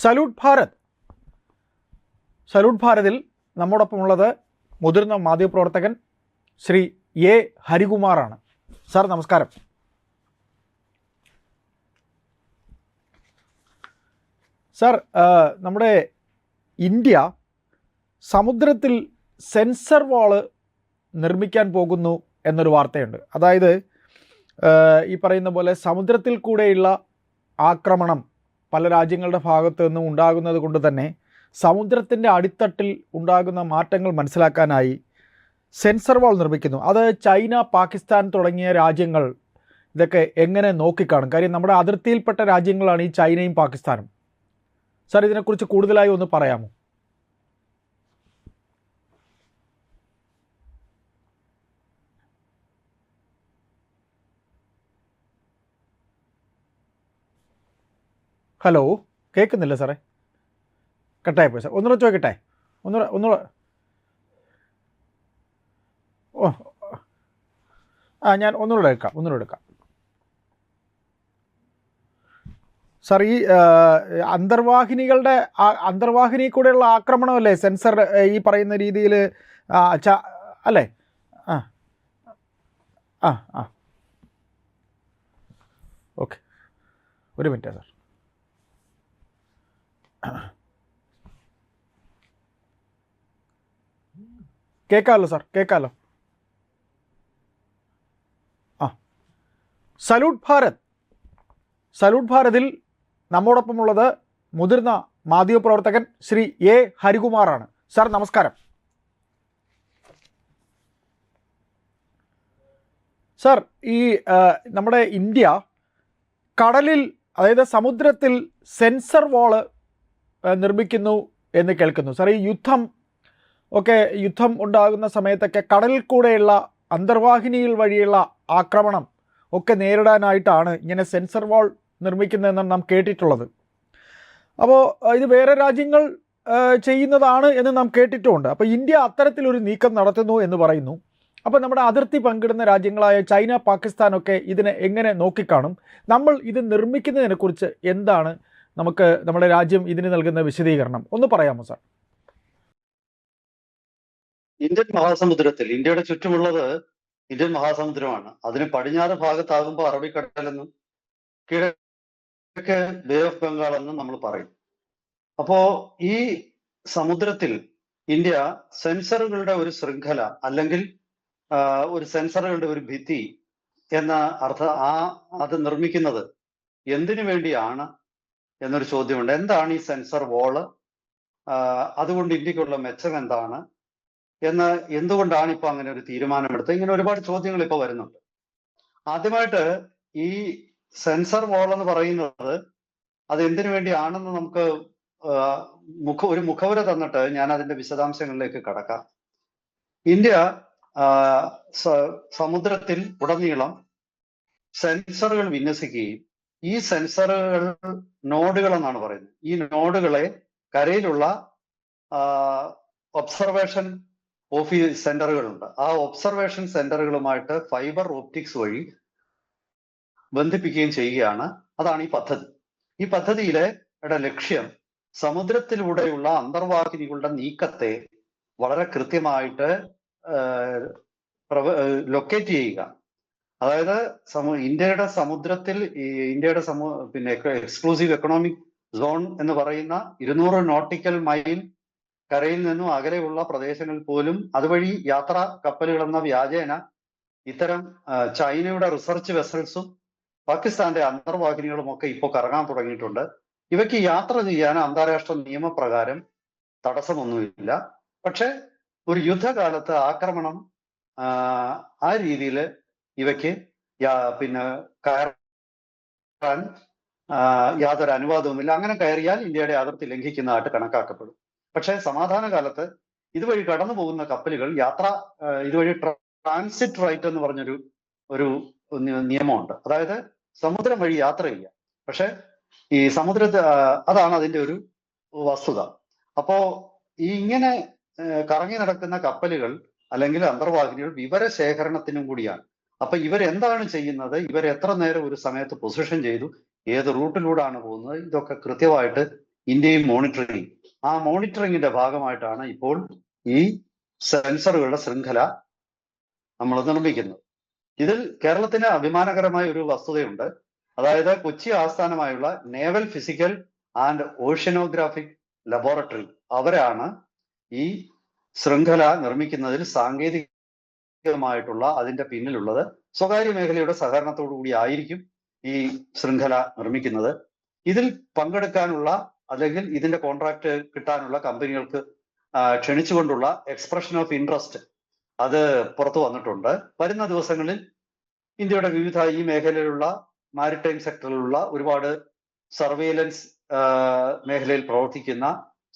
Salute Bharat. Salute ഭാരതിൽ നമ്മോടൊപ്പമുള്ളത് മുതിർന്ന മാധ്യമപ്രവർത്തകൻ Shri A ഹരികുമാറാണ്. Sir നമസ്കാരം. സാർ, നമ്മുടെ ഇന്ത്യ സമുദ്രത്തിൽ സെൻസർ വാള് നിർമ്മിക്കാൻ പോകുന്നു എന്നൊരു വാർത്തയുണ്ട്. അതായത് ഈ പറയുന്ന പോലെ സമുദ്രത്തിൽ കൂടെയുള്ള ആക്രമണം പല രാജ്യങ്ങളുടെ ഭാഗത്തു നിന്നും ഉണ്ടാകുന്നത് കൊണ്ട് തന്നെ സമുദ്രത്തിൻ്റെ അടിത്തട്ടിൽ ഉണ്ടാകുന്ന മാറ്റങ്ങൾ മനസ്സിലാക്കാനായി സെൻസർ വാൾ നിർമ്മിക്കുന്നു. അത് ചൈന, പാകിസ്ഥാൻ തുടങ്ങിയ രാജ്യങ്ങൾ ഇതൊക്കെ എങ്ങനെ നോക്കിക്കാണും? കാര്യം നമ്മുടെ അതിർത്തിയിൽപ്പെട്ട രാജ്യങ്ങളാണ് ഈ ചൈനയും പാകിസ്ഥാനും. സാർ, ഇതിനെക്കുറിച്ച് കൂടുതലായി ഒന്ന് പറയാമോ? ഹലോ, കേൾക്കുന്നില്ല സാറേ, കട്ടായിപ്പോയി സാർ. ഒന്നുകൂടെ ചോദിക്കട്ടെ, ഒന്നുകൂടെ. ഞാൻ ഒന്നുകൂടെ എടുക്കാം. സാർ, ഈ അന്തർവാഹിനി കൂടെയുള്ള ആക്രമണമല്ലേ സെൻസർ ഈ പറയുന്ന രീതിയിൽ അല്ലേ? ആ ആ ആ ഓക്കെ, ഒരു മിനിറ്റ് സാർ. കേൾക്കാമല്ലോ സാർ, കേൾക്കാമല്ലോ. സല്യൂട്ട് ഭാരതിൽ നമ്മോടൊപ്പമുള്ളത് മുതിർന്ന മാധ്യമപ്രവർത്തകൻ ശ്രീ എ ഹരികുമാറാണ്. സാർ നമസ്കാരം. സാർ, ഈ നമ്മുടെ ഇന്ത്യ കടലിൽ, അതായത് സമുദ്രത്തിൽ സെൻസർ വാള് നിർമ്മിക്കുന്നു എന്ന് കേൾക്കുന്നു. സാർ, ഈ യുദ്ധം ഉണ്ടാകുന്ന സമയത്തൊക്കെ കടലിൽ കൂടെയുള്ള അന്തർവാഹിനിയിൽ വഴിയുള്ള ആക്രമണം ഒക്കെ നേരിടാനായിട്ടാണ് ഇങ്ങനെ സെൻസർ വാൾ നിർമ്മിക്കുന്നതെന്നാണ് നാം കേട്ടിട്ടുള്ളത്. അപ്പോൾ ഇത് വേറെ രാജ്യങ്ങൾ ചെയ്യുന്നതാണ് എന്ന് നാം കേട്ടിട്ടുമുണ്ട്. അപ്പോൾ ഇന്ത്യ അത്തരത്തിലൊരു നീക്കം നടത്തുന്നു എന്ന് പറയുന്നു. അപ്പോൾ നമ്മുടെ അതിർത്തി പങ്കിടുന്ന രാജ്യങ്ങളായ ചൈന, പാകിസ്ഥാനൊക്കെ ഇതിനെ എങ്ങനെ നോക്കിക്കാണും? നമ്മൾ ഇത് നിർമ്മിക്കുന്നതിനെക്കുറിച്ച് എന്താണ് നമ്മുടെ രാജ്യം ഇതിന് നൽകുന്ന വിശദീകരണം ഒന്ന് പറയാമോ സാർ? ഇന്ത്യൻ മഹാസമുദ്രത്തിൽ, ഇന്ത്യയുടെ ചുറ്റുമുള്ളത് ഇന്ത്യൻ മഹാസമുദ്രമാണ്. അതിന് പടിഞ്ഞാറ് ഭാഗത്താകുമ്പോൾ അറബിക്കടലെന്നും കിഴക്ക് ബേ ഓഫ് ബംഗാൾ എന്നും നമ്മൾ പറയും. അപ്പോ ഈ സമുദ്രത്തിൽ ഇന്ത്യ സെൻസറുകളുടെ ഒരു ശൃംഖല, അല്ലെങ്കിൽ ഒരു സെൻസറുകളുടെ ഒരു ഭിത്തി എന്ന അത് നിർമ്മിക്കുന്നത് എന്തിനു വേണ്ടിയാണ് എന്നൊരു ചോദ്യമുണ്ട്. എന്താണ് ഈ സെൻസർ വാള്? അതുകൊണ്ട് ഇന്ത്യക്കുള്ള മെച്ചം എന്താണ് എന്തുകൊണ്ടാണ് ഇപ്പൊ അങ്ങനെ ഒരു തീരുമാനമെടുത്തത്? ഇങ്ങനെ ഒരുപാട് ചോദ്യങ്ങൾ ഇപ്പൊ വരുന്നുണ്ട്. ആദ്യമായിട്ട് ഈ സെൻസർ വാൾ എന്ന് പറയുന്നത് അത് എന്തിനു വേണ്ടിയാണെന്ന് നമുക്ക് ഒരു മുഖവുര തന്നിട്ട് ഞാൻ അതിന്റെ വിശദാംശങ്ങളിലേക്ക് കടക്കാം. ഇന്ത്യ സമുദ്രത്തിൽ ഉടനീളം സെൻസറുകൾ വിന്യസിക്കുകയും ഈ സെൻസറുകൾ നോഡുകൾ എന്നാണ് പറയുന്നത്. ഈ നോഡുകളെ കരയിലുള്ള ഒബ്സർവേഷൻ സെന്ററുകളുണ്ട്. ആ ഒബ്സർവേഷൻ സെന്ററുകളുമായിട്ട് ഫൈബർ ഓപ്റ്റിക്സ് വഴി ബന്ധിപ്പിക്കുകയും ചെയ്യുകയാണ്. അതാണ് ഈ പദ്ധതി. ഈ പദ്ധതിയിലെ ലക്ഷ്യം സമുദ്രത്തിലൂടെയുള്ള അന്തർവാഹിനികളുടെ നീക്കത്തെ വളരെ കൃത്യമായിട്ട് ലൊക്കേറ്റ് ചെയ്യുക. അതായത് ഇന്ത്യയുടെ സമുദ്രത്തിൽ പിന്നെ എക്സ്ക്ലൂസീവ് എക്കണോമിക് സോൺ എന്ന് പറയുന്ന 200 നോട്ടിക്കൽ മൈൽ കരയിൽ നിന്നും അകലെയുള്ള പ്രദേശങ്ങളിൽ പോലും അതുവഴി യാത്രാ കപ്പലുകൾ എന്ന വ്യാജേന ഇത്തരം ചൈനയുടെ റിസർച്ച് വെസൽസും പാകിസ്ഥാന്റെ അന്തർവാഹിനികളും ഒക്കെ ഇപ്പോൾ കറങ്ങാൻ തുടങ്ങിയിട്ടുണ്ട്. ഇവയ്ക്ക് യാത്ര ചെയ്യാൻ അന്താരാഷ്ട്ര നിയമപ്രകാരം തടസ്സമൊന്നുമില്ല. പക്ഷെ ഒരു യുദ്ധകാലത്ത് ആക്രമണം ആ രീതിയിൽ ഇവയ്ക്ക് പിന്നെ കയറാൻ യാതൊരു അനുവാദവുമില്ല. അങ്ങനെ കയറിയാൽ ഇന്ത്യയുടെ അതിർത്തി ലംഘിക്കുന്നതായിട്ട് കണക്കാക്കപ്പെടും. പക്ഷെ സമാധാന കാലത്ത് ഇതുവഴി കടന്നു പോകുന്ന കപ്പലുകൾ ഇതുവഴി ട്രാൻസിറ്റ് റൈറ്റ് എന്ന് പറഞ്ഞൊരു നിയമമുണ്ട്. അതായത് സമുദ്രം വഴി യാത്ര ചെയ്യുക. പക്ഷെ ഈ അതാണ് അതിന്റെ ഒരു വസ്തുത. അപ്പോ ഇങ്ങനെ കറങ്ങി നടക്കുന്ന കപ്പലുകൾ അല്ലെങ്കിൽ അന്തർവാഹിനികൾ വിവരശേഖരണത്തിനും കൂടിയാണ്. അപ്പൊ ഇവരെന്താണ് ചെയ്യുന്നത്, ഇവർ എത്ര നേരം ഒരു സമയത്ത് പൊസിഷൻ ചെയ്തു, ഏത് റൂട്ടിലൂടെയാണ് പോകുന്നത്, ഇതൊക്കെ കൃത്യമായിട്ട് ഇന്ത്യയും മോണിറ്ററിങ്. ആ മോണിറ്ററിങ്ങിന്റെ ഭാഗമായിട്ടാണ് ഇപ്പോൾ ഈ സെൻസറുകളുടെ ശൃംഖല നമ്മൾ നിർമ്മിക്കുന്നത്. ഇതിൽ കേരളത്തിന് അഭിമാനകരമായ ഒരു വസ്തുതയുണ്ട്. അതായത് കൊച്ചി ആസ്ഥാനമായുള്ള naval physical and oceanographic laboratory അവരാണ് ഈ ശൃംഖല നിർമ്മിക്കുന്നതിൽ സാങ്കേതികമായിട്ടുള്ള അതിന്റെ പിന്നിലുള്ളത്. സ്വകാര്യ മേഖലയുടെ സഹകരണത്തോടു കൂടി ആയിരിക്കും ഈ ശൃംഖല നിർമ്മിക്കുന്നത്. ഇതിൽ പങ്കെടുക്കാനുള്ള അല്ലെങ്കിൽ ഇതിന്റെ കോൺട്രാക്ട് കിട്ടാനുള്ള കമ്പനികൾക്ക് ക്ഷണിച്ചുകൊണ്ടുള്ള എക്സ്പ്രഷൻ ഓഫ് ഇൻട്രസ്റ്റ് അത് പുറത്തു വന്നിട്ടുണ്ട്. വരുന്ന ദിവസങ്ങളിൽ ഇന്ത്യയുടെ വിവിധ ഈ മേഖലയിലുള്ള മാരിടൈം സെക്ടറിലുള്ള ഒരുപാട് സർവെയിലൻസ് മേഖലയിൽ പ്രവർത്തിക്കുന്ന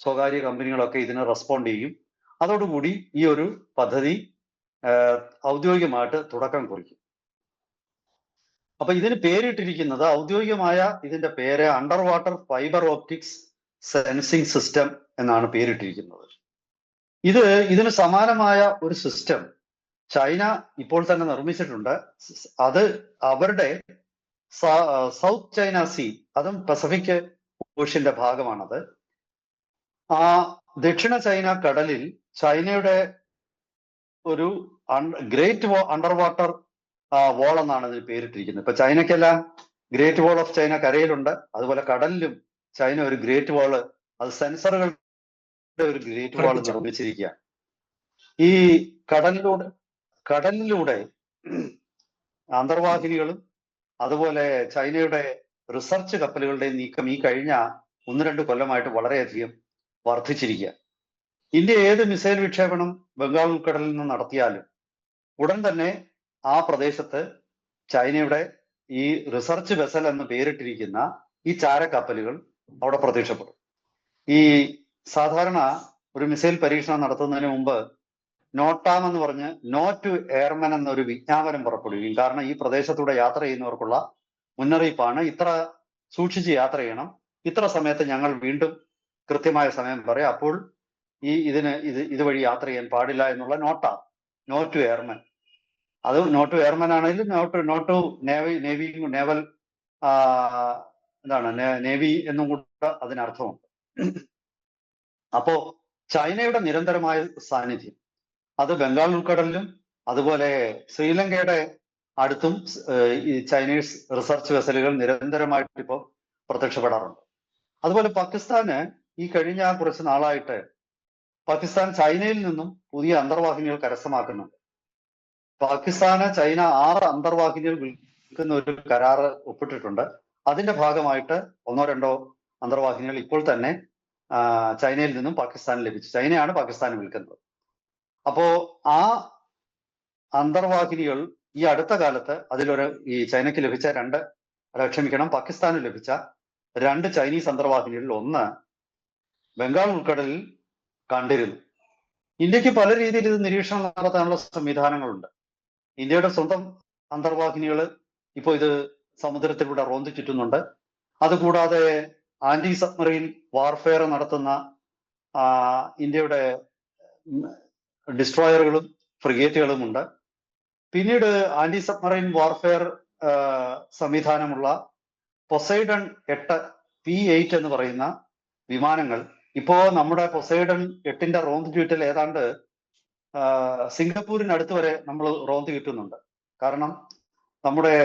സ്വകാര്യ കമ്പനികളൊക്കെ ഇതിന് റെസ്പോണ്ട് ചെയ്യും. അതോടുകൂടി ഈ ഒരു പദ്ധതി ഔദ്യോഗികമായിട്ട് തുടക്കം കുറിക്കും. അപ്പൊ ഇതിന് പേരിട്ടിരിക്കുന്നത്, ഔദ്യോഗികമായ ഇതിന്റെ പേര് under water fibre optics sensing system എന്നാണ് പേരിട്ടിരിക്കുന്നത്. ഇതിന് സമാനമായ ഒരു സിസ്റ്റം ചൈന ഇപ്പോൾ തന്നെ നിർമ്മിച്ചിട്ടുണ്ട്. അത് അവരുടെ സൗത്ത് ചൈന സീ, അതും പസഫിക് ഓഷ്യന്റെ ഭാഗമാണത്. ആ ദക്ഷിണ ചൈന കടലിൽ ചൈനയുടെ ഒരു ഗ്രേറ്റ് അണ്ടർ വാട്ടർ വാൾ എന്നാണ് ഇതിന് പേരിട്ടിരിക്കുന്നത്. ഇപ്പൊ ചൈനയ്ക്കെല്ലാം ഗ്രേറ്റ് വാൾ ഓഫ് ചൈന കരയിലുണ്ട്, അതുപോലെ കടലിലും ചൈന ഒരു ഗ്രേറ്റ് വാള്, അത് സെൻസറുകളുടെ ഒരു ഗ്രേറ്റ് വാൾ നിർമ്മിച്ചിരിക്കുക. ഈ കടലിലൂടെ അന്തർവാഹിനികളും അതുപോലെ ചൈനയുടെ റിസർച്ച് കപ്പലുകളുടെയും നീക്കം ഈ കഴിഞ്ഞ 1-2 കൊല്ലമായിട്ട് വളരെയധികം വർദ്ധിച്ചിരിക്കുക. ഇന്ത്യ ഏത് മിസൈൽ വിക്ഷേപണം ബംഗാൾ ഉൾക്കടലിൽ നിന്ന് നടത്തിയാലും ഉടൻ തന്നെ ആ പ്രദേശത്ത് ചൈനയുടെ ഈ റിസർച്ച് വെസൽ എന്ന് പേരിട്ടിരിക്കുന്ന ഈ ചാരക്കപ്പലുകൾ അവിടെ പ്രത്യക്ഷപ്പെടും. ഈ സാധാരണ ഒരു മിസൈൽ പരീക്ഷണം നടത്തുന്നതിന് മുമ്പ് നോട്ടാം എന്ന് പറഞ്ഞ് നോ ടു എയർമെൻ എന്നൊരു വിജ്ഞാപനം പുറപ്പെടുവിക്കും. കാരണം ഈ പ്രദേശത്തൂടെ യാത്ര ചെയ്യുന്നവർക്കുള്ള മുന്നറിയിപ്പാണ്, ഇത്ര സൂക്ഷിച്ച് യാത്ര ചെയ്യണം, ഇത്ര സമയത്ത് ഞങ്ങൾ വീണ്ടും കൃത്യമായ സമയം പറയാം, അപ്പോൾ ഇതുവഴി യാത്ര ചെയ്യാൻ പാടില്ല എന്നുള്ള നോട്ടാ നോ ടു എയർമെൻ. അത് നോ ടു എയർമെൻ ആണെങ്കിലും നോ ടു നേവൽ നേവി എന്നും കൂടെ അതിനർത്ഥമുണ്ട്. അപ്പോ ചൈനയുടെ നിരന്തരമായ സാന്നിധ്യം അത് ബംഗാൾ ഉൾക്കടലിലും അതുപോലെ ശ്രീലങ്കയുടെ അടുത്തും ഈ ചൈനീസ് റിസർച്ച് വെസലുകൾ നിരന്തരമായിട്ട് ഇപ്പോൾ പ്രത്യക്ഷപ്പെടാറുണ്ട്. അതുപോലെ പാകിസ്ഥാന് ഈ കഴിഞ്ഞ കുറച്ച് നാളായിട്ട് പാകിസ്ഥാൻ ചൈനയിൽ നിന്നും പുതിയ അന്തർവാഹിനികൾ കരസ്ഥമാക്കുന്നുണ്ട്. പാകിസ്ഥാന് ചൈന 6 അന്തർവാഹിനികൾ വിൽക്കുന്ന ഒരു കരാറ് ഒപ്പിട്ടിട്ടുണ്ട്. അതിന്റെ ഭാഗമായിട്ട് 1-2 അന്തർവാഹിനികൾ ഇപ്പോൾ തന്നെ ചൈനയിൽ നിന്നും പാകിസ്ഥാന് ലഭിച്ചു. ചൈനയാണ് പാകിസ്ഥാന് വിൽക്കുന്നത്. അപ്പോ ആ അന്തർവാഹിനികൾ ഈ അടുത്ത കാലത്ത് ഈ ചൈനയ്ക്ക് ലഭിച്ച പാകിസ്ഥാന് ലഭിച്ച 2 ചൈനീസ് അന്തർവാഹിനികളിൽ ഒന്ന് ബംഗാൾ ഉൾക്കടലിൽ കണ്ടിരുന്നു. ഇന്ത്യക്ക് പല രീതിയിൽ ഇത് നിരീക്ഷണം നടത്താനുള്ള സംവിധാനങ്ങളുണ്ട്. ഇന്ത്യയുടെ സ്വന്തം അന്തർവാഹിനികൾ ഇപ്പോൾ ഇത് സമുദ്രത്തിലൂടെ റോന്തി ചുറ്റുന്നുണ്ട്. അതുകൂടാതെ ആന്റി സബ്മറീൻ വാർഫെയർ നടത്തുന്ന ഇന്ത്യയുടെ ഡിസ്ട്രോയറുകളും ഫ്രിഗേറ്റുകളും ഉണ്ട്. പിന്നീട് ആന്റി സബ്മറൈൻ വാർഫെയർ സംവിധാനമുള്ള പൊസൈഡൺ 8 P-8 എന്ന് പറയുന്ന വിമാനങ്ങൾ ഇപ്പോ നമ്മുടെ പൊസൈഡൺ 8ന്റെ റോന്ത് ചുറ്റൽ ഏതാണ്ട് സിംഗപ്പൂരിനടുത്ത് വരെ നമ്മൾ റോന്ത് കിട്ടുന്നുണ്ട്. കാരണം നമ്മുടെ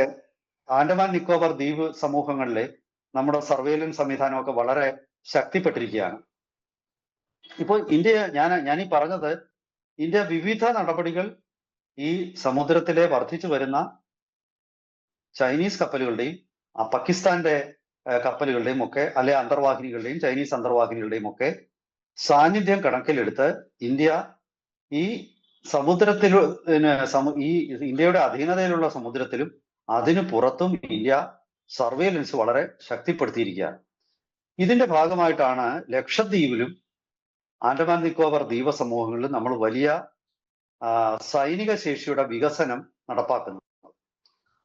ആൻഡമാൻ നിക്കോബാർ ദ്വീപ് സമൂഹങ്ങളിലെ നമ്മുടെ സർവൈലൻസ് സംവിധാനമൊക്കെ വളരെ ശക്തിപ്പെട്ടിരിക്കുകയാണ്. ഇപ്പോൾ ഞാനീ പറഞ്ഞത്, ഇന്ത്യ വിവിധ നടപടികൾ ഈ സമുദ്രത്തിലെ വർദ്ധിച്ചു വരുന്ന ചൈനീസ് കപ്പലുകളുടെയും പാകിസ്ഥാന്റെ കപ്പലുകളുടെയും ഒക്കെ അന്തർവാഹിനികളുടെയും ചൈനീസ് അന്തർവാഹിനികളുടെയും ഒക്കെ സാന്നിധ്യം കണക്കിലെടുത്ത് ഇന്ത്യ ഈ സമുദ്രത്തിൽ ഇന്ത്യയുടെ അധീനതയിലുള്ള സമുദ്രത്തിലും അതിനു പുറത്തും ഇന്ത്യ സർവൈലൻസ് വളരെ ശക്തിപ്പെടുത്തിയിരിക്കുകയാണ്. ഇതിന്റെ ഭാഗമായിട്ടാണ് ലക്ഷദ്വീപിലും ആൻഡമാൻ നിക്കോബാർ ദ്വീപ സമൂഹങ്ങളിലും നമ്മൾ വലിയ സൈനിക ശേഷിയുടെ വികസനം നടപ്പാക്കുന്നത്.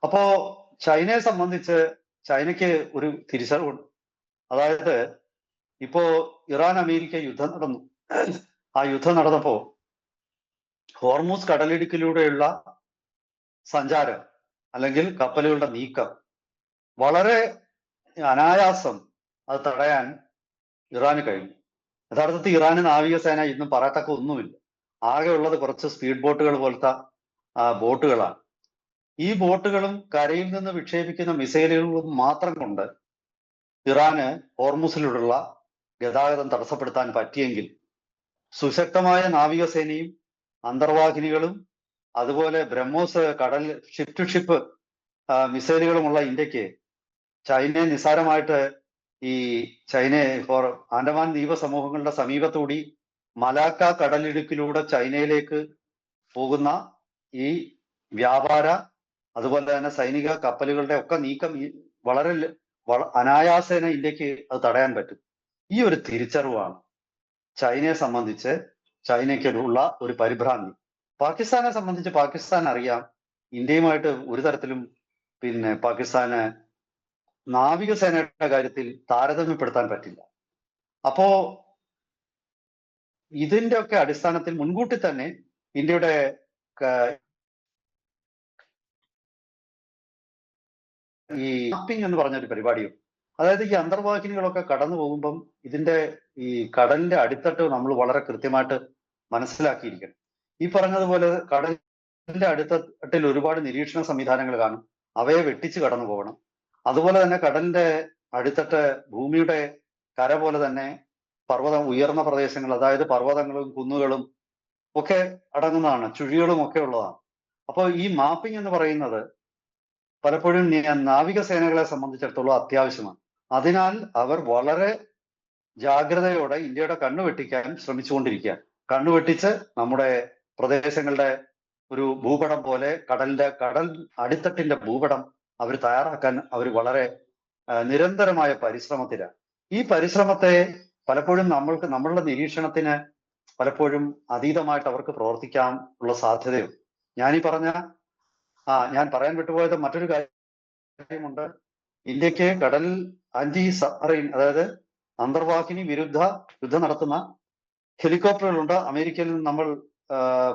അപ്പോ ചൈനയെ സംബന്ധിച്ച് ചൈനയ്ക്ക് ഒരു തിരിച്ചറിവുണ്ട്. അതായത് ഇപ്പോ ഇറാൻ അമേരിക്ക യുദ്ധം നടന്നു. ആ യുദ്ധം നടന്നപ്പോ ഹോർമൂസ് കടലിടുക്കിലൂടെയുള്ള സഞ്ചാരം അല്ലെങ്കിൽ കപ്പലുകളുടെ നീക്കം വളരെ അനായാസം അത് തടയാൻ ഇറാന് കഴിഞ്ഞു. യഥാർത്ഥത്തിൽ ഇറാന് നാവികസേന ഇന്നും പറയത്തക്ക ഒന്നുമില്ല. ആകെ ഉള്ളത് കുറച്ച് സ്പീഡ് ബോട്ടുകൾ പോലത്തെ ബോട്ടുകളാണ്. ഈ ബോട്ടുകളും കരയിൽ നിന്ന് വിക്ഷേപിക്കുന്ന മിസൈലുകളും മാത്രം കൊണ്ട് ഇറാന് ഹോർമുസിലുള്ള ഗതാഗതം തടസ്സപ്പെടുത്താൻ പറ്റിയെങ്കിൽ സുശക്തമായ നാവികസേനയും അന്തർവാഹിനികളും അതുപോലെ ബ്രഹ്മോസ് കടൽ ഷിപ്പ് ടു ഷിപ്പ് മിസൈലുകളുമുള്ള ഇന്ത്യക്ക് ചൈനയെ നിസ്സാരമായിട്ട് ഈ ആൻഡമാൻ ദ്വീപ സമൂഹങ്ങളുടെ സമീപത്തൂടി മലാക്ക കടലിടുക്കിലൂടെ ചൈനയിലേക്ക് പോകുന്ന ഈ വ്യാപാര അതുപോലെ തന്നെ സൈനിക കപ്പലുകളുടെ ഒക്കെ നീക്കം വളരെ അനായാസേന ഇന്ത്യക്ക് അത് തടയാൻ പറ്റും. ഈ ഒരു തിരിച്ചറിവാണ് ചൈനയെ സംബന്ധിച്ച് ചൈനയ്ക്കുള്ള ഒരു പരിഭ്രാന്തി. പാകിസ്ഥാനെ സംബന്ധിച്ച് പാകിസ്ഥാൻ അറിയാം ഇന്ത്യയുമായിട്ട് ഒരു തരത്തിലും പാകിസ്ഥാന് നാവികസേനയുടെ കാര്യത്തിൽ താരതമ്യപ്പെടുത്താൻ പറ്റില്ല. അപ്പോ ഇതിന്റെ ഒക്കെ അടിസ്ഥാനത്തിൽ മുൻകൂട്ടി തന്നെ ഇന്ത്യയുടെ ഈ മാപ്പിംഗ് എന്ന് പറഞ്ഞൊരു പരിപാടിയുണ്ട്. അതായത് ഈ അന്തർവാഹിനികളൊക്കെ കടന്നു പോകുമ്പം ഇതിന്റെ ഈ കടലിന്റെ അടിത്തട്ട് നമ്മൾ വളരെ കൃത്യമായിട്ട് മനസ്സിലാക്കിയിരിക്കണം. ഈ പറഞ്ഞതുപോലെ കടലിന്റെ അടിത്തട്ടിൽ ഒരുപാട് നിരീക്ഷണ സംവിധാനങ്ങൾ കാണും. അവയെ വെട്ടിച്ച് കടന്നു പോകണം. അതുപോലെ തന്നെ കടലിന്റെ അടിത്തട്ട് ഭൂമിയുടെ കര പോലെ തന്നെ ഉയർന്ന പ്രദേശങ്ങൾ, അതായത് പർവ്വതങ്ങളും കുന്നുകളും ഒക്കെ അടങ്ങുന്നതാണ്, ചുഴികളും ഒക്കെ ഉള്ളതാണ്. അപ്പോൾ ഈ മാപ്പിംഗ് എന്ന് പറയുന്നത് പലപ്പോഴും നാവികസേനകളെ സംബന്ധിച്ചിടത്തോളം അത്യാവശ്യമാണ്. അതിനാൽ അവർ വളരെ ജാഗ്രതയോടെ ഇന്ത്യയുടെ കണ്ണുവെട്ടിക്കാൻ ശ്രമിച്ചുകൊണ്ടിരിക്കുക. കണ്ണുവെട്ടിച്ച് നമ്മുടെ പ്രദേശങ്ങളുടെ ഒരു ഭൂപടം പോലെ കടൽ അടിത്തട്ടിന്റെ ഭൂപടം അവർ തയ്യാറാക്കാൻ അവർ വളരെ നിരന്തരമായ പരിശ്രമത്തിലാണ്. ഈ പരിശ്രമത്തെ പലപ്പോഴും നമ്മളുടെ നിരീക്ഷണത്തിന് പലപ്പോഴും അതീതമായിട്ട് അവർക്ക് പ്രവർത്തിക്കാൻ ഉള്ള സാധ്യതയുണ്ട്. ഞാൻ പറയാൻ വിട്ടുപോയത് മറ്റൊരു കാര്യമുണ്ട്. ഇന്ത്യക്ക് കടലിൽ ആന്റി സബ്മറൈൻ, അതായത് അന്തർവാഹിനി വിരുദ്ധ യുദ്ധം നടത്തുന്ന ഹെലികോപ്റ്ററുകളുണ്ട്. അമേരിക്കയിൽ നിന്ന് നമ്മൾ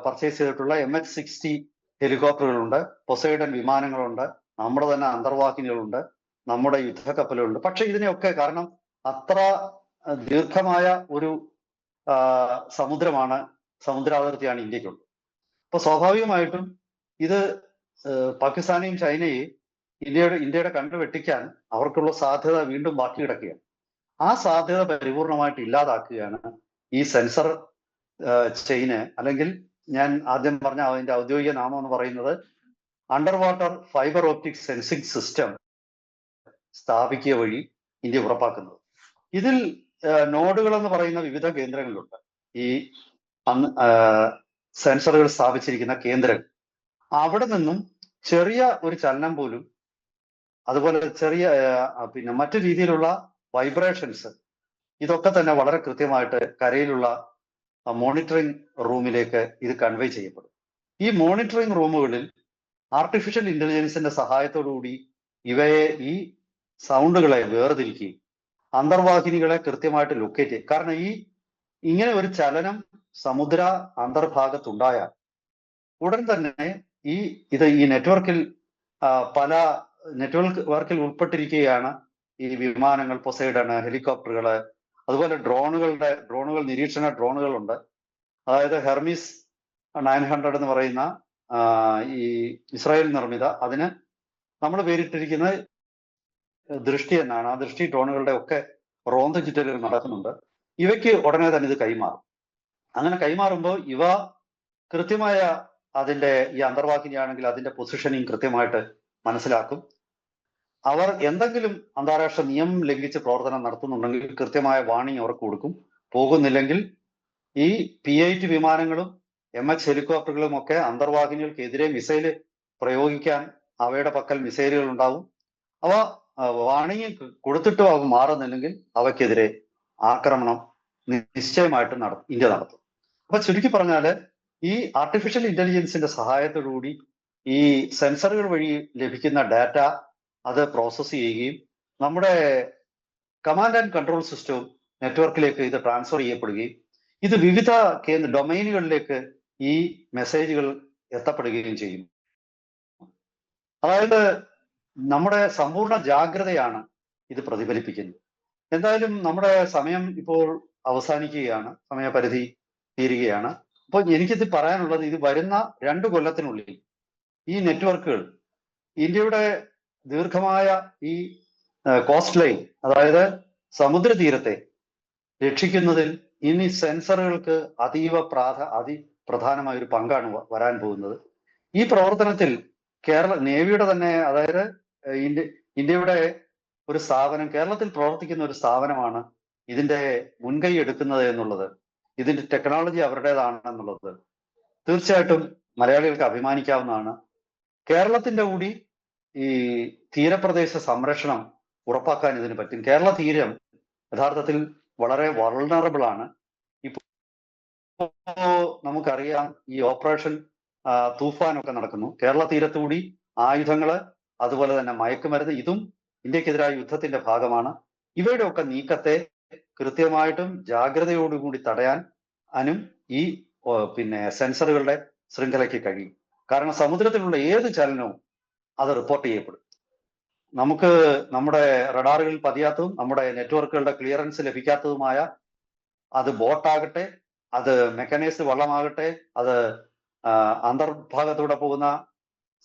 പർച്ചേസ് ചെയ്തിട്ടുള്ള MH-60 ഹെലികോപ്റ്ററുകളുണ്ട്, പൊസൈഡൻ വിമാനങ്ങളുണ്ട്, നമ്മുടെ തന്നെ അന്തർവാഹിനികളുണ്ട്, നമ്മുടെ യുദ്ധക്കപ്പലുകളുണ്ട്. പക്ഷെ ഇതിനെയൊക്കെ കാരണം അത്ര ദീർഘമായ ഒരു സമുദ്രാതിർത്തിയാണ് ഇന്ത്യക്കുള്ളത്. അപ്പൊ സ്വാഭാവികമായിട്ടും ഇത് പാകിസ്ഥാനെയും ചൈനയെയും ഇന്ത്യയുടെ കണ്ണ് വെട്ടിക്കാൻ അവർക്കുള്ള സാധ്യത വീണ്ടും ബാക്കി കിടക്കുകയാണ്. ആ സാധ്യത പരിപൂർണമായിട്ട് ഇല്ലാതാക്കുകയാണ് ഈ സെൻസർ ചെയിന്, അല്ലെങ്കിൽ ഞാൻ ആദ്യം പറഞ്ഞ അതിന്റെ ഔദ്യോഗിക നാമം എന്ന് പറയുന്നത് under water fibre optic sensing system സ്ഥാപിക്കുക വഴി ഇന്ത്യ ഉറപ്പാക്കുന്നത്. ഇതിൽ നോഡുകൾ എന്ന് പറയുന്ന വിവിധ കേന്ദ്രങ്ങളുണ്ട്. ഈ സെൻസറുകൾ സ്ഥാപിച്ചിരിക്കുന്ന കേന്ദ്രങ്ങൾ, അവിടെ നിന്നും ചെറിയ ഒരു ചലനം പോലും, അതുപോലെ ചെറിയ മറ്റു രീതിയിലുള്ള വൈബ്രേഷൻസ്, ഇതൊക്കെ തന്നെ വളരെ കൃത്യമായിട്ട് കരയിലുള്ള മോണിറ്ററിംഗ് റൂമിലേക്ക് ഇത് കൺവേ ചെയ്യപ്പെടും. ഈ മോണിറ്ററിംഗ് റൂമുകളിൽ ആർട്ടിഫിഷ്യൽ ഇന്റലിജൻസിന്റെ സഹായത്തോടുകൂടി ഈ സൗണ്ടുകളെ വേർതിരിക്കുകയും അന്തർവാഹിനികളെ കൃത്യമായിട്ട് ലൊക്കേറ്റ് ചെയ്യും. കാരണം ഇങ്ങനെ ഒരു ചലനം സമുദ്ര അന്തർഭാഗത്തുണ്ടായാൽ ഉടൻ തന്നെ ഈ നെറ്റ്വർക്കിൽ പല നെറ്റ്വർക്കിൽ ഉൾപ്പെട്ടിരിക്കുകയാണ് ഈ വിമാനങ്ങൾ, പൊസൈഡൺ, ഹെലികോപ്റ്ററുകള്, അതുപോലെ ഡ്രോണുകൾ, നിരീക്ഷണ ഡ്രോണുകളുണ്ട്. അതായത് ഹെർമിസ് 900 എന്ന് പറയുന്ന ഈ ഇസ്രായേൽ നിർമ്മിത, അതിന് നമ്മൾ പേരിട്ടിരിക്കുന്നത് ദൃഷ്ടി എന്നാണ്. ആ ദൃഷ്ടി ഡ്രോണുകളുടെ ഒക്കെ റോന്ത് ചുറ്റലുകൾ നടക്കുന്നുണ്ട്. ഇവയ്ക്ക് ഉടനെ തന്നെ ഇത് കൈമാറും. അങ്ങനെ കൈമാറുമ്പോൾ ഇവ കൃത്യമായ അതിന്റെ ഈ അന്തർവാഹിനിയാണെങ്കിൽ അതിന്റെ പൊസിഷനിങ് കൃത്യമായിട്ട് മനസ്സിലാക്കും. അവർ എന്തെങ്കിലും അന്താരാഷ്ട്ര നിയമം ലംഘിച്ച് പ്രവർത്തനം നടത്തുന്നുണ്ടെങ്കിൽ കൃത്യമായ വാണിംഗ് അവർക്ക് കൊടുക്കും. പോകുന്നില്ലെങ്കിൽ ഈ P-8 വിമാനങ്ങളും MH ഹെലികോപ്റ്ററുകളും ഒക്കെ അന്തർവാഹിനികൾക്കെതിരെ മിസൈല് പ്രയോഗിക്കാൻ അവയുടെ പക്കൽ മിസൈലുകൾ ഉണ്ടാവും. അവ വാണിംഗ് കൊടുത്തിട്ടും അവ മാറുന്നില്ലെങ്കിൽ അവയ്ക്കെതിരെ ആക്രമണം നിശ്ചയമായിട്ടും ഇന്ത്യ നടത്തും. അപ്പൊ ചുരുക്കി പറഞ്ഞാല് ഈ ആർട്ടിഫിഷ്യൽ ഇന്റലിജൻസിന്റെ സഹായത്തോടുകൂടി ഈ സെൻസറുകൾ വഴി ലഭിക്കുന്ന ഡാറ്റ അത് പ്രോസസ്സ് ചെയ്യുകയും നമ്മുടെ കമാൻഡ് ആൻഡ് കൺട്രോൾ സിസ്റ്റവും നെറ്റ്വർക്കിലേക്ക് ഇത് ട്രാൻസ്ഫർ ചെയ്യപ്പെടുകയും ഇത് വിവിധ ഡൊമൈനുകളിലേക്ക് ഈ മെസ്സേജുകൾ എത്തപ്പെടുകയും ചെയ്യും. അതായത് നമ്മുടെ സമ്പൂർണ്ണ ജാഗ്രതയാണ് ഇത് പ്രതിഫലിപ്പിക്കുന്നത്. എന്തായാലും നമ്മുടെ സമയം ഇപ്പോൾ അവസാനിക്കുകയാണ്, സമയപരിധി തീരുകയാണ്. അപ്പോൾ എനിക്കിത് പറയാനുള്ളത്, ഇത് വരുന്ന 2 കൊല്ലത്തിനുള്ളിൽ ഈ നെറ്റ്വർക്കുകൾ ഇന്ത്യയുടെ ദീർഘമായ ഈ കോസ്റ്റ് ലൈൻ, അതായത് സമുദ്രതീരത്തെ രക്ഷിക്കുന്നതിൽ ഇനി സെൻസറുകൾക്ക് അതിപ്രധാനമായ ഒരു പങ്കാണ് വരാൻ പോകുന്നത്. ഈ പ്രവർത്തനത്തിൽ നേവിയുടെ തന്നെ, അതായത് ഇന്ത്യയുടെ ഒരു സ്ഥാപനം, കേരളത്തിൽ പ്രവർത്തിക്കുന്ന ഒരു സ്ഥാപനമാണ് ഇതിന്റെ മുൻകൈ എടുക്കുന്നത് എന്നുള്ളത്, ഇതിന്റെ ടെക്നോളജി അവരുടേതാണ് എന്നുള്ളത് തീർച്ചയായിട്ടും മലയാളികൾക്ക് അഭിമാനിക്കാവുന്നതാണ്. കേരളത്തിന്റെ കൂടി ഈ തീരപ്രദേശ സംരക്ഷണം ഉറപ്പാക്കാൻ ഇതിന് പറ്റും. കേരള തീരം യഥാർത്ഥത്തിൽ വളരെ വൾണറബിൾ ആണ്. ഇപ്പോ നമുക്കറിയാം, ഈ ഓപ്പറേഷൻ തൂഫാനൊക്കെ നടക്കുന്നു. കേരള തീരത്തുകൂടി ആയുധങ്ങള്, അതുപോലെ തന്നെ മയക്കുമരുന്ന്, ഇതും ഇന്ത്യക്കെതിരായ യുദ്ധത്തിന്റെ ഭാഗമാണ്. ഇവയുടെ ഒക്കെ നീക്കത്തെ കൃത്യമായിട്ടും ജാഗ്രതയോടുകൂടി തടയാനും ഈ സെൻസറുകളുടെ ശൃംഖലയ്ക്ക് കഴിയും. കാരണം സമുദ്രത്തിലുള്ള ഏത് ചലനവും അത് റിപ്പോർട്ട് ചെയ്യപ്പെടും. നമുക്ക് നമ്മുടെ റഡാറുകളിൽ പതിയാത്തതും നമ്മുടെ നെറ്റ്വർക്കുകളുടെ ക്ലിയറൻസ് ലഭിക്കാത്തതുമായ, അത് ബോട്ടാകട്ടെ, അത് മെക്കനൈസ്ഡ് വള്ളമാകട്ടെ, അത് അന്തർഭാഗത്തൂടെ പോകുന്ന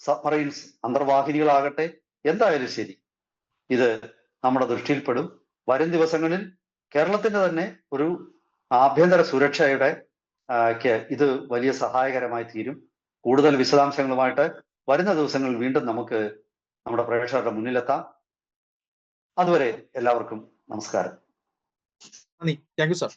സബ്മറൈൻസ് അന്തർവാഹിനികളാകട്ടെ, എന്തായാലും ശരി, ഇത് നമ്മുടെ ദൃഷ്ടിയിൽപ്പെടും. വരും ദിവസങ്ങളിൽ കേരളത്തിന്റെ തന്നെ ഒരു ആഭ്യന്തര സുരക്ഷയുടെ ഇത് വലിയ സഹായകരമായി തീരും. കൂടുതൽ വിശദാംശങ്ങളുമായിട്ട് വരുന്ന ദിവസങ്ങളിൽ വീണ്ടും നമുക്ക് നമ്മുടെ പ്രേക്ഷകരുടെ മുന്നിലെത്താം. അതുവരെ എല്ലാവർക്കും നമസ്കാരം. നന്ദി. Thank you sir.